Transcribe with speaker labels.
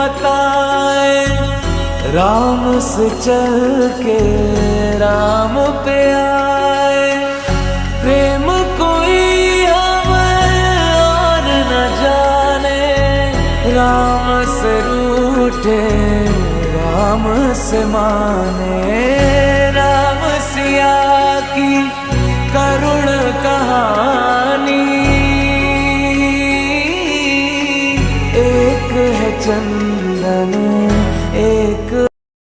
Speaker 1: बताए, राम से चल के राम पे आए। प्रेम कोई हमें और न जाने, राम से रूठे राम से माने। राम सिया की करुण कहानी